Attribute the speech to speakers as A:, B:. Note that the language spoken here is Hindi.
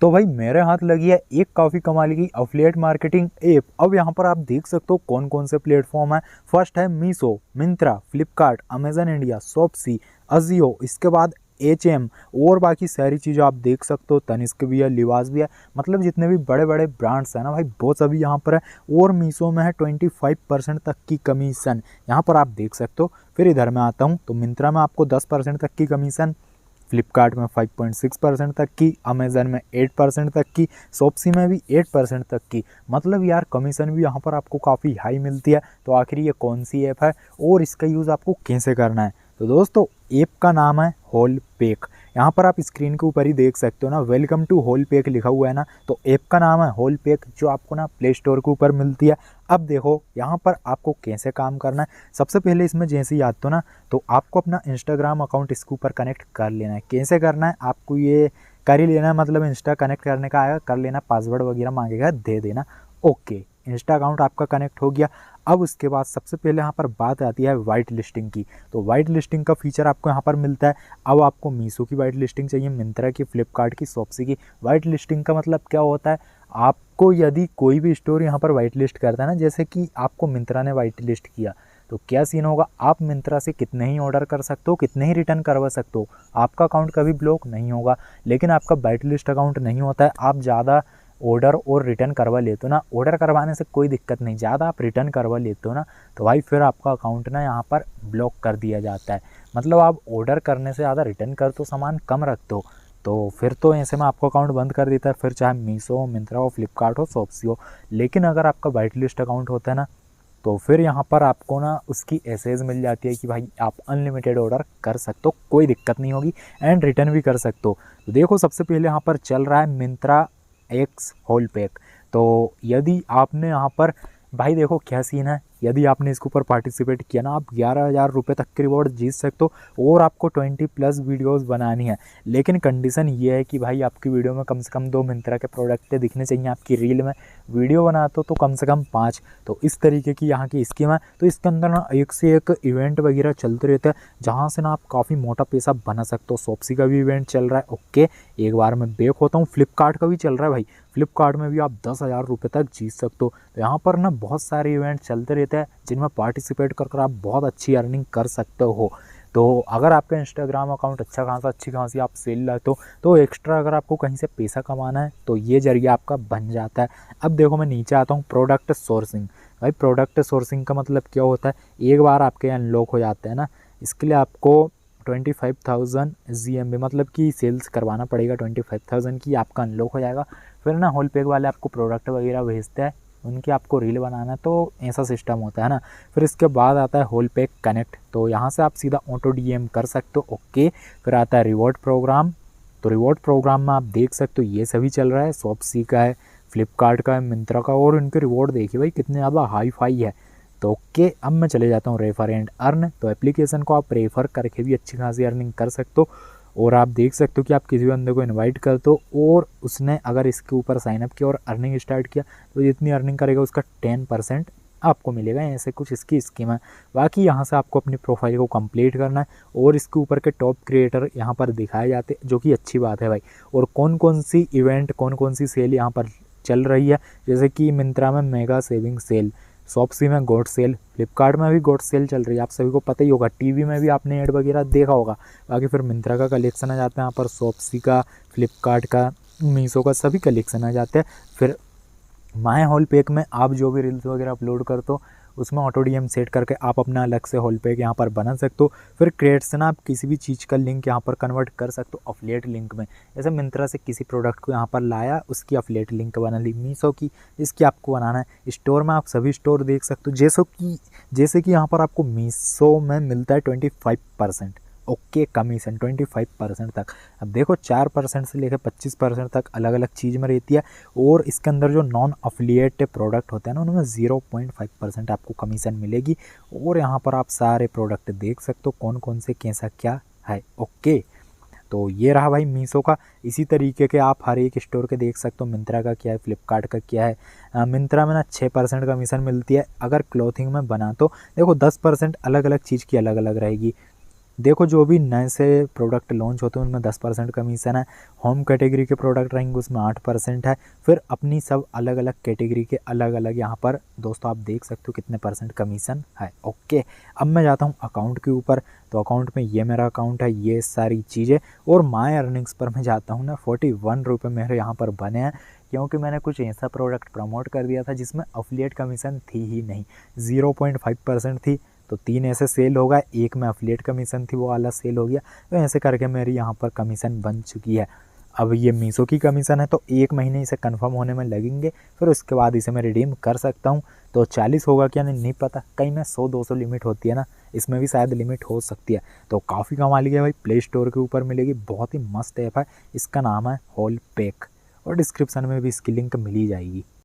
A: तो भाई मेरे हाथ लगी है एक काफ़ी कमाल की अफिलिएट मार्केटिंग ऐप। अब यहाँ पर आप देख सकते हो कौन कौन से प्लेटफॉर्म है। फर्स्ट है मीशो, मिंत्रा, फ्लिपकार्ट, अमेजन इंडिया, शॉपसी, अजियो, इसके बाद एचएम और बाकी सारी चीज़ें आप देख सकते हो। तनिष्क भी है, लिवास भी है, मतलब जितने भी बड़े बड़े ब्रांड्स हैं ना भाई वो सभी यहाँ पर है। और मीशो में है 25% तक की कमीशन, यहाँ पर आप देख सकते हो। फिर इधर मैं आता हूँ तो मिंत्रा में आपको 10% तक की कमीशन, फ्लिपकार्ट में 5.6% तक की, अमेजन में 8% तक की, शॉप्सी में भी 8% तक की। मतलब यार कमीशन भी यहाँ पर आपको काफ़ी हाई मिलती है। तो आखिर ये कौन सी ऐप है और इसका यूज़ आपको कैसे करना है, तो दोस्तों ऐप का नाम है होलपेक। यहाँ पर आप स्क्रीन के ऊपर ही देख सकते हो ना, वेलकम टू होलपेक लिखा हुआ है ना, तो ऐप का नाम है होलपेक, जो आपको ना प्ले स्टोर के ऊपर मिलती है। अब देखो यहाँ पर आपको कैसे काम करना है। सबसे पहले इसमें जैसे ही आते हो ना तो आपको अपना इंस्टाग्राम अकाउंट इसके ऊपर कनेक्ट कर लेना है। कैसे करना है आपको ये कर ही लेना है, मतलब इंस्टा कनेक्ट करने का आएगा, कर लेना, पासवर्ड वगैरह मांगेगा दे देना। ओके, इंस्टा अकाउंट आपका कनेक्ट हो गया। अब उसके बाद सबसे पहले यहाँ पर बात आती है वाइट लिस्टिंग की। तो वाइट लिस्टिंग का फीचर आपको यहाँ पर मिलता है। अब आपको मीशो की वाइट लिस्टिंग चाहिए, मिंत्रा की, फ्लिपकार्ट की, शॉप्सी की। वाइट लिस्टिंग का मतलब क्या होता है, आपको यदि कोई भी स्टोर यहाँ पर वाइट लिस्ट करता है ना, जैसे कि आपको मिंत्रा ने वाइट लिस्ट किया तो क्या सीन होगा, आप मिंत्रा से कितने ही ऑर्डर कर सकते हो, कितने ही रिटर्न करवा सकते हो, आपका अकाउंट कभी ब्लॉक नहीं होगा। लेकिन आपका वाइट लिस्ट अकाउंट नहीं होता है, आप ज़्यादा ऑर्डर और रिटर्न करवा लेते हो ना, ऑर्डर करवाने से कोई दिक्कत नहीं, ज़्यादा आप रिटर्न करवा लेते हो ना तो भाई फिर आपका अकाउंट ना यहाँ पर ब्लॉक कर दिया जाता है। मतलब आप ऑर्डर करने से ज़्यादा रिटर्न करते हो, सामान कम रखते हो, तो फिर तो ऐसे में आपका अकाउंट बंद कर देता है, फिर चाहे मीशो हो, मिंत्रा हो, फ्लिपकार्ट हो, शॉप्सी हो। लेकिन अगर आपका वाइट लिस्ट अकाउंट होता है ना तो फिर यहाँ पर आपको ना उसकी एसेज मिल जाती है कि भाई आप अनलिमिटेड ऑर्डर कर सकते हो, कोई दिक्कत नहीं होगी, एंड रिटर्न भी कर सकते हो। तो देखो सबसे पहले यहाँ पर चल रहा है मिंत्रा एक्स होलपेक। तो यदि आपने यहाँ पर भाई देखो क्या सीन है, यदि आपने इसके ऊपर पार्टिसिपेट किया ना, आप 11,000 रुपये तक के रिवॉर्ड जीत सकते हो और आपको 20+ वीडियोस बनानी है। लेकिन कंडीशन ये है कि भाई आपकी वीडियो में कम से कम 2 मिंत्रा के प्रोडक्ट दिखने चाहिए। आपकी रील में वीडियो बनाते हो तो कम से कम 5। तो इस तरीके की यहाँ की स्कीम है। तो इसके अंदर ना एक से एक इवेंट वगैरह चलते रहते हैं जहाँ से ना आप काफ़ी मोटा पैसा बना सकते हो। शॉप्सी का भी इवेंट चल रहा है, ओके, एक बार मैं बैक होता हूँ, फ्लिपकार्ट का भी चल रहा है भाई, फ्लिपकार्ट में भी आप 10,000 रुपये तक जीत सकते हो। तो यहाँ पर ना बहुत सारे इवेंट चलते रहते हैं जिनमें पार्टिसिपेट कर आप बहुत अच्छी अर्निंग कर सकते हो। तो अगर आपका इंस्टाग्राम अकाउंट अच्छी खासी आप सेल लाते हो तो एक्स्ट्रा अगर आपको कहीं से पैसा कमाना है तो ये जरिया आपका बन जाता है। अब देखो मैं नीचे आता हूँ, प्रोडक्ट सोर्सिंग। भाई प्रोडक्ट सोर्सिंग का मतलब क्या होता है, एक बार आपके अनलॉक हो जाते हैं ना, इसके लिए आपको 25,000 GMB मतलब कि सेल्स करवाना पड़ेगा। 25,000 की आपका अनलॉक हो जाएगा। फिर ना होलपेक वाले आपको प्रोडक्ट वगैरह भेजते हैं, उनकी आपको रील बनाना है, तो ऐसा सिस्टम होता है ना। फिर इसके बाद आता है होलपेक कनेक्ट, तो यहाँ से आप सीधा ऑटो DM कर सकते हो, ओके। फिर आता है रिवॉर्ड प्रोग्राम। तो रिवॉर्ड प्रोग्राम में आप देख सकते हो ये सभी चल रहा है, शॉप्सी का है, फ्लिपकार्ट का है, मिंत्रा का, और इनके रिवॉर्ड देखिए भाई कितने ज़्यादा हाई फाई है। तो ओके, अब मैं चले जाता हूँ रेफर एंड अर्न। तो एप्लीकेशन को आप रेफर करके भी अच्छी खासी अर्निंग कर सकते हो। और आप देख सकते हो कि आप किसी बंदे को इनवाइट करते हो और उसने अगर इसके ऊपर साइनअप किया और अर्निंग स्टार्ट किया तो जितनी अर्निंग करेगा उसका 10% आपको मिलेगा। ऐसे कुछ इसकी स्कीम है। बाकी यहाँ से आपको अपनी प्रोफाइल को कंप्लीट करना है और इसके ऊपर के टॉप क्रिएटर यहाँ पर दिखाए जाते हैं, जो कि अच्छी बात है भाई। और कौन कौन सी इवेंट, कौन कौन सी सेल यहाँ पर चल रही है, जैसे कि मिंत्रा में मेगा सेविंग सेल, शॉप्सी में गॉड सेल, फ्लिपकार्ट में भी गॉड सेल चल रही है, आप सभी को पता ही होगा, टीवी में भी आपने ऐड वगैरह देखा होगा। बाकी फिर मिंत्रा का कलेक्शन आ जाता है यहाँ पर, शॉप्सी का, फ्लिपकार्ट का, मीशो का, सभी कलेक्शन आ जाते हैं। फिर माय होलपेक में आप जो भी रील्स वगैरह अपलोड करते हो उसमें ऑटो DM सेट करके आप अपना अलग से होलपेक यहाँ पर बना सकते हो। फिर क्रिएट से ना आप किसी भी चीज़ का लिंक यहाँ पर कन्वर्ट कर सकते हो अफिलिएट लिंक में। जैसे मिंत्रा से किसी प्रोडक्ट को यहाँ पर लाया, उसकी अफिलिएट लिंक बना ली। मीशो की, इसकी आपको बनाना है। स्टोर में आप सभी स्टोर देख सकते हो, जैसे कि यहाँ पर आपको मीशो में मिलता है 25%, ओके, कमीशन 25% तक। अब देखो 4% से लेकर 25% तक अलग अलग चीज़ में रहती है। और इसके अंदर जो नॉन अफिलिएट प्रोडक्ट होते हैं ना उनमें 0.5% आपको कमीशन मिलेगी। और यहाँ पर आप सारे प्रोडक्ट देख सकते हो कौन कौन से कैसा क्या है, ओके। तो ये रहा भाई मीशो का। इसी तरीके के आप हर एक स्टोर के देख सकते हो, मिंत्रा का क्या है, फ्लिपकार्ट का क्या है। मिंत्रा में ना 6% कमीशन मिलती है। अगर क्लॉथिंग में बना तो देखो 10% अलग अलग चीज़ की अलग अलग रहेगी। देखो जो भी नए से प्रोडक्ट लॉन्च होते हैं उनमें 10% कमीशन है, होम कैटेगरी के प्रोडक्ट रहेंगे उसमें 8% है, फिर अपनी सब अलग अलग कैटेगरी के अलग अलग यहाँ पर दोस्तों आप देख सकते हो कितने परसेंट कमीशन है। ओके, अब मैं जाता हूँ अकाउंट के ऊपर। तो अकाउंट में ये मेरा अकाउंट है, ये सारी चीज़ें, और माय अर्निंग्स पर मैं जाता हूँ ना, 41 रुपये मेरे यहाँ पर बने हैं, क्योंकि मैंने कुछ ऐसा प्रोडक्ट प्रमोट कर दिया था जिसमें अफिलिएट कमीशन थी ही नहीं, 0.5% थी। तो 3 ऐसे सेल हो गए, एक में अफिलिएट कमीशन थी वो वाला सेल हो गया। तो ऐसे करके मेरी यहाँ पर कमीशन बन चुकी है। अब ये मीशो की कमीशन है तो 1 महीने इसे कंफर्म होने में लगेंगे, फिर उसके बाद इसे मैं रिडीम कर सकता हूँ। तो 40 होगा क्या नहीं पता, कहीं में 100-200 लिमिट होती है ना, इसमें भी शायद लिमिट हो सकती है। तो काफ़ी कमा लिया भाई, प्ले स्टोर के ऊपर मिलेगी, बहुत ही मस्त ऐप है, इसका नाम है होल पैक, और डिस्क्रिप्शन में भी इसकी लिंक मिल ही जाएगी।